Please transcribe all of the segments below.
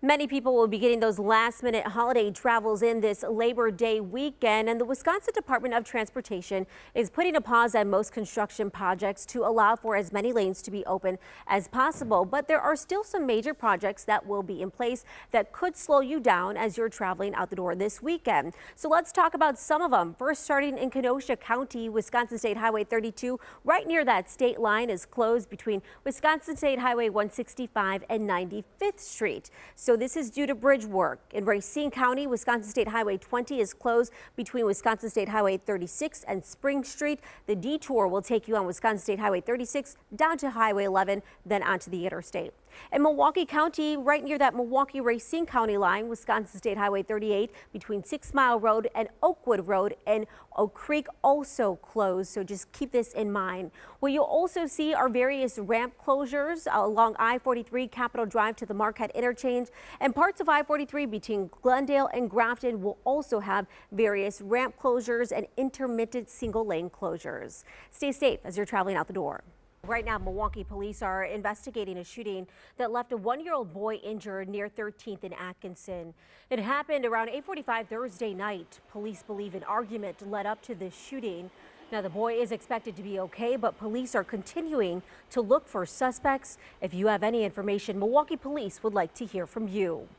Many people will be getting those last-minute holiday travels in this Labor Day weekend, and the Wisconsin Department of Transportation is putting a pause on most construction projects to allow for as many lanes to be open as possible. But there are still some major projects that will be in place that could slow you down as you're traveling out the door this weekend. So let's talk about some of them. First, starting in Kenosha County, Wisconsin State Highway 32, right near that state line, is closed between Wisconsin State Highway 165 and 95th Street. So this is due to bridge work. In Racine County, Wisconsin State Highway 20 is closed between Wisconsin State Highway 36 and Spring Street. The detour will take you on Wisconsin State Highway 36 down to Highway 11, then onto the interstate. In Milwaukee County, right near that Milwaukee-Racine County line, Wisconsin State Highway 38 between 6 Mile Road and Oakwood Road and Oak Creek also closed, so just keep this in mind. What you'll also see are various ramp closures along I-43 Capitol Drive to the Marquette Interchange, and parts of I-43 between Glendale and Grafton will also have various ramp closures and intermittent single-lane closures. Stay safe as you're traveling out the door. Right now, Milwaukee police are investigating a shooting that left a one-year-old boy injured near 13th and Atkinson. It happened around 8:45 Thursday night. Police believe an argument led up to this shooting. Now, the boy is expected to be okay, but police are continuing to look for suspects. If you have any information, Milwaukee police would like to hear from you.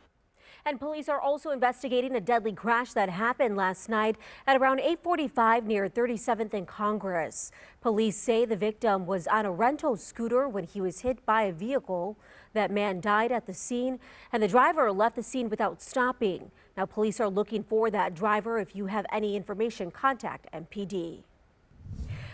And police are also investigating a deadly crash that happened last night at around 8:45 near 37th and Congress. Police say the victim was on a rental scooter when he was hit by a vehicle. That man died at the scene, and the driver left the scene without stopping. Now, police are looking for that driver. If you have any information, contact MPD.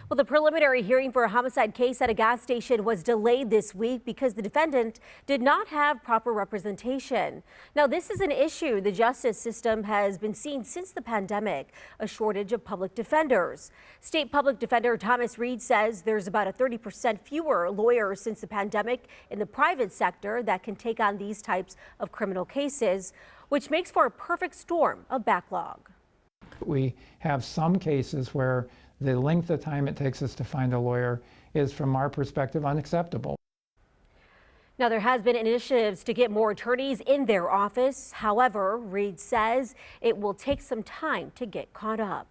Well, the preliminary hearing for a homicide case at a gas station was delayed this week because the defendant did not have proper representation. Now, this is an issue the justice system has been seeing since the pandemic, a shortage of public defenders. State Public Defender Thomas Reed says there's about a 30% fewer lawyers since the pandemic in the private sector that can take on these types of criminal cases, which makes for a perfect storm of backlog. We have some cases where the length of time it takes us to find a lawyer is, from our perspective, unacceptable. Now, there has been initiatives to get more attorneys in their office. However, Reed says it will take some time to get caught up.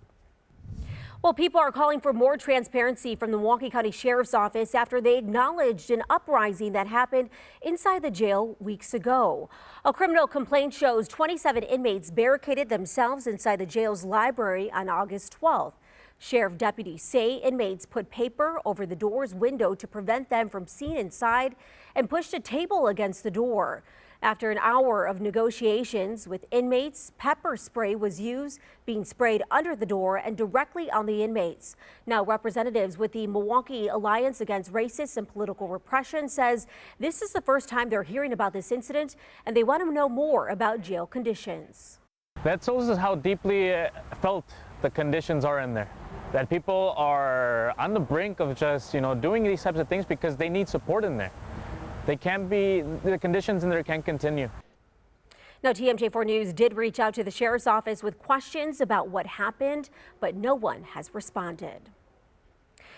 Well, people are calling for more transparency from the Milwaukee County Sheriff's Office after they acknowledged an uprising that happened inside the jail weeks ago. A criminal complaint shows 27 inmates barricaded themselves inside the jail's library on August 12th. Sheriff deputies say inmates put paper over the door's window to prevent them from seeing inside and pushed a table against the door. After an hour of negotiations with inmates, pepper spray was used, being sprayed under the door and directly on the inmates. Now, representatives with the Milwaukee Alliance Against Racist and Political Repression says this is the first time they're hearing about this incident, and they want to know more about jail conditions. That shows us how deeply felt the conditions are in there. That people are on the brink of just, doing these types of things because they need support in there. The conditions in there can't continue. Now, TMJ4 News did reach out to the sheriff's office with questions about what happened, but no one has responded.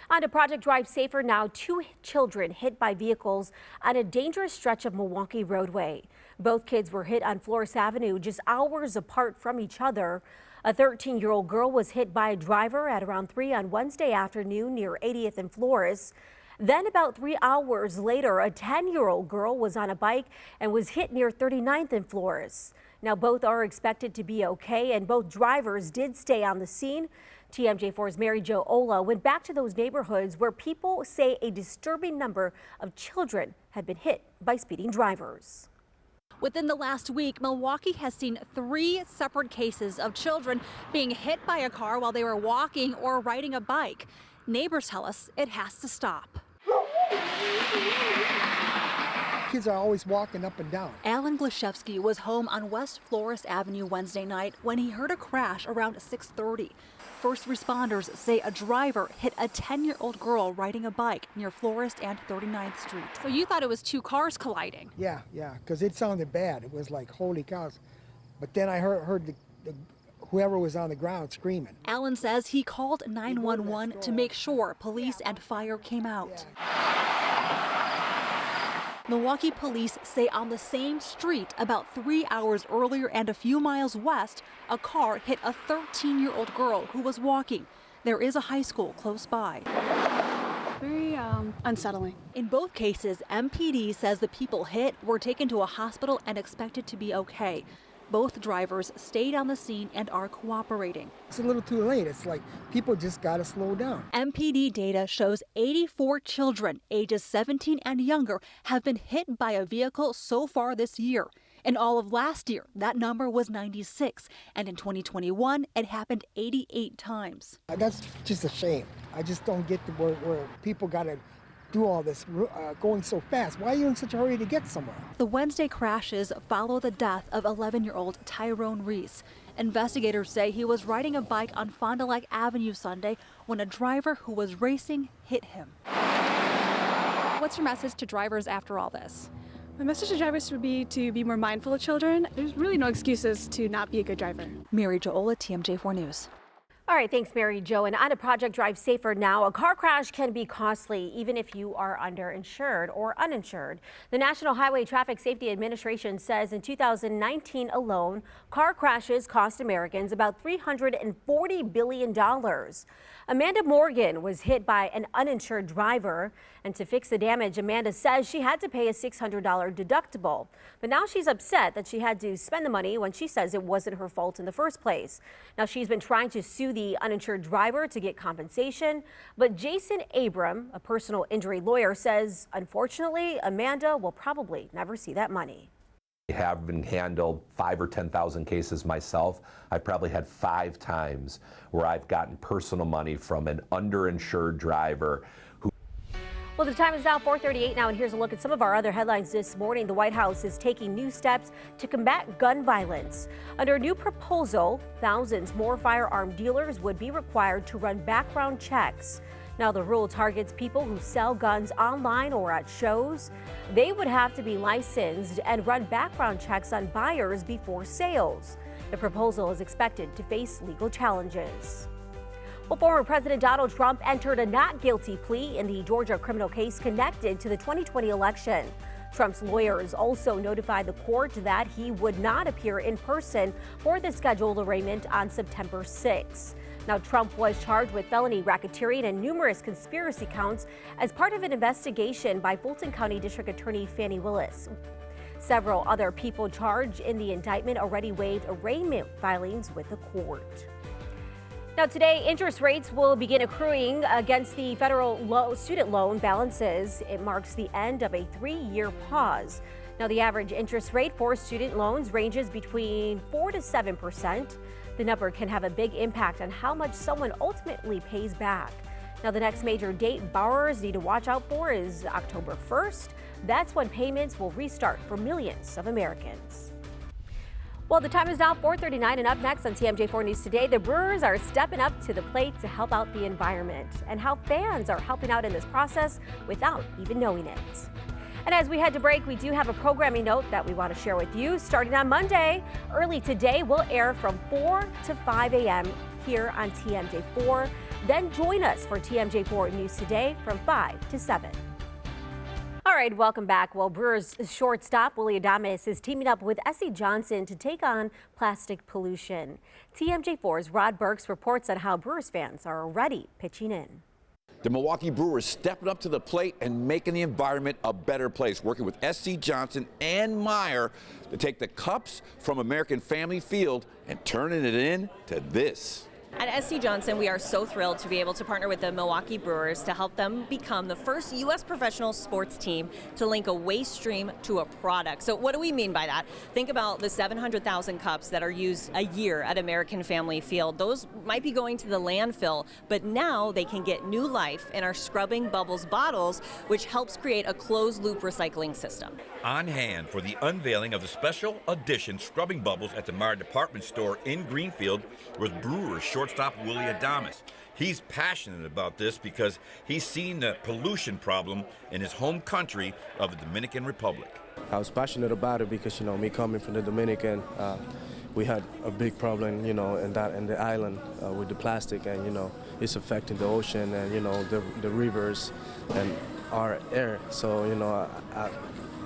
On to Project Drive Safer now, 2 children hit by vehicles on a dangerous stretch of Milwaukee roadway. Both kids were hit on Flores Avenue just hours apart from each other. A 13-year-old girl was hit by a driver at around 3 on Wednesday afternoon near 80th and Flores. Then about 3 hours later, a 10-year-old girl was on a bike and was hit near 39th and Flores. Now, both are expected to be okay, and both drivers did stay on the scene. TMJ4's Mary Jo Ola went back to those neighborhoods where people say a disturbing number of children had been hit by speeding drivers. Within the last week, Milwaukee has seen 3 separate cases of children being hit by a car while they were walking or riding a bike. Neighbors tell us it has to stop. Kids are always walking up and down. Alan Glashevsky was home on West Flores Avenue Wednesday night when he heard a crash around 6:30. First responders say a driver hit a 10-year-old girl riding a bike near Florist and 39th Street. So you thought it was 2 cars colliding? Yeah, because it sounded bad. It was like, holy cows. But then I heard whoever was on the ground screaming. Alan says he called 911 to make sure police and fire came out. Milwaukee police say on the same street about 3 hours earlier and a few miles west, a car hit a 13-year-old girl who was walking. There is a high school close by. Very unsettling. In both cases, MPD says the people hit were taken to a hospital and expected to be okay. Both drivers stayed on the scene and are cooperating. It's a little too late. It's like people just got to slow down. MPD data shows 84 children ages 17 and younger have been hit by a vehicle so far this year. In all of last year, that number was 96, and in 2021, it happened 88 times. That's just a shame. I just don't get the where people got to do all this going so fast. Why are you in such a hurry to get somewhere? The Wednesday crashes follow the death of 11-year-old Tyrone Reese. Investigators say he was riding a bike on Fond du Lac Avenue Sunday when a driver who was racing hit him. What's your message to drivers after all this? My message to drivers would be to be more mindful of children. There's really no excuses to not be a good driver. Mary Joel at TMJ4 News. All right, thanks, Mary Jo. And on a Project Drive Safer now, a car crash can be costly even if you are underinsured or uninsured. The National Highway Traffic Safety Administration says in 2019 alone, car crashes cost Americans about $340 billion. Amanda Morgan was hit by an uninsured driver, and to fix the damage, Amanda says she had to pay a $600 deductible. But now she's upset that she had to spend the money when she says it wasn't her fault in the first place. Now she's been trying to sue the uninsured driver to get compensation, but Jason Abram, a personal injury lawyer, says unfortunately Amanda will probably never see that money. I have been handled 5,000 or 10,000 cases myself. I probably had 5 times where I've gotten personal money from an underinsured driver. Well, the time is now 4:38 now, and here's a look at some of our other headlines this morning. The White House is taking new steps to combat gun violence. Under a new proposal, thousands more firearm dealers would be required to run background checks. Now, the rule targets people who sell guns online or at shows. They would have to be licensed and run background checks on buyers before sales. The proposal is expected to face legal challenges. Well, former President Donald Trump entered a not guilty plea in the Georgia criminal case connected to the 2020 election. Trump's lawyers also notified the court that he would not appear in person for the scheduled arraignment on September 6. Now, Trump was charged with felony racketeering and numerous conspiracy counts as part of an investigation by Fulton County District Attorney Fannie Willis. Several other people charged in the indictment already waived arraignment filings with the court. Now, today, interest rates will begin accruing against the federal student loan balances. It marks the end of a 3-year pause. Now, the average interest rate for student loans ranges between 4% to 7%. The number can have a big impact on how much someone ultimately pays back. Now, the next major date borrowers need to watch out for is October 1st. That's when payments will restart for millions of Americans. Well, the time is now 4:39, and up next on TMJ4 News Today, the Brewers are stepping up to the plate to help out the environment and how fans are helping out in this process without even knowing it. And as we head to break, we do have a programming note that we want to share with you. Starting on Monday, early today, we'll air from 4 to 5 a.m. here on TMJ4. Then join us for TMJ4 News Today from 5 to 7. All right, welcome back. Well, Brewers shortstop Willie Adames is teaming up with SC Johnson to take on plastic pollution. TMJ4's Rod Burks reports on how Brewers fans are already pitching in. The Milwaukee Brewers stepping up to the plate and making the environment a better place, working with SC Johnson and Meyer to take the cups from American Family Field and turning it into this. At SC Johnson, we are so thrilled to be able to partner with the Milwaukee Brewers to help them become the first U.S. professional sports team to link a waste stream to a product. So what do we mean by that? Think about the 700,000 cups that are used a year at American Family Field. Those might be going to the landfill, but now they can get new life in our Scrubbing Bubbles bottles, which helps create a closed-loop recycling system. On hand for the unveiling of the special edition Scrubbing Bubbles at the Meyer Department Store in Greenfield was Brewers shortstop Willie Adames. He's passionate about this because he's seen the pollution problem in his home country of the Dominican Republic. I was passionate about it because, me coming from the Dominican, we had a big problem, in the island with the plastic, and, it's affecting the ocean and, the rivers and our air. So,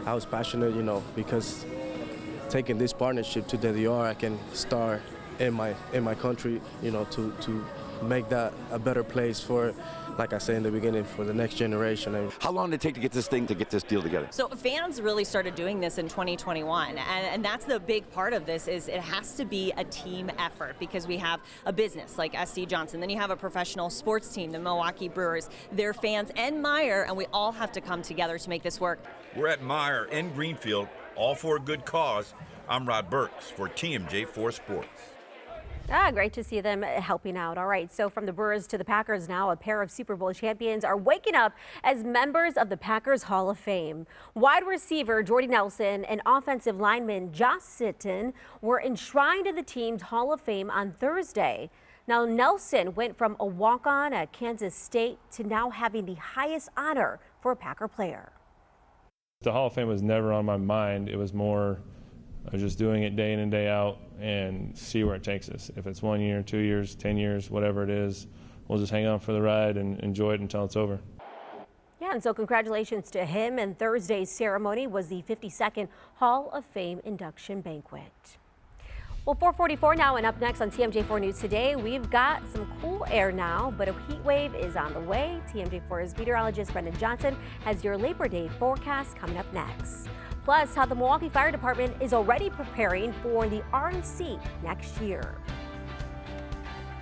I was passionate, you know, because taking this partnership to the DR, I can start in my country, you know, to make that a better place for, like I said in the beginning, for the next generation. And How long did it take to get this deal together? So fans really started doing this in 2021, and that's the big part of this is it has to be a team effort because we have a business like SC Johnson, then you have a professional sports team, the Milwaukee Brewers, their fans, and Meyer, and we all have to come together to make this work. We're at Meyer in Greenfield, all for a good cause. I'm Rod Burks for TMJ4 Sports. Great to see them helping out. All right, so from the Brewers to the Packers now, a pair of Super Bowl champions are waking up as members of the Packers Hall of Fame. Wide receiver Jordy Nelson and offensive lineman Josh Sitton were enshrined in the team's Hall of Fame on Thursday. Now, Nelson went from a walk-on at Kansas State to now having the highest honor for a Packer player. The Hall of Fame was never on my mind. It was more of just doing it day in and day out and see where it takes us. If it's 1 year, 2 years, 10 years, whatever it is, we'll just hang on for the ride and enjoy it until it's over. Yeah, and so congratulations to him. And Thursday's ceremony was the 52nd Hall of Fame induction banquet. Well, 4:44 now, and up next on TMJ4 News Today, we've got some cool air now, but a heat wave is on the way. TMJ4's meteorologist Brendan Johnson has your Labor Day forecast coming up next. Plus, how the Milwaukee Fire Department is already preparing for the RNC next year.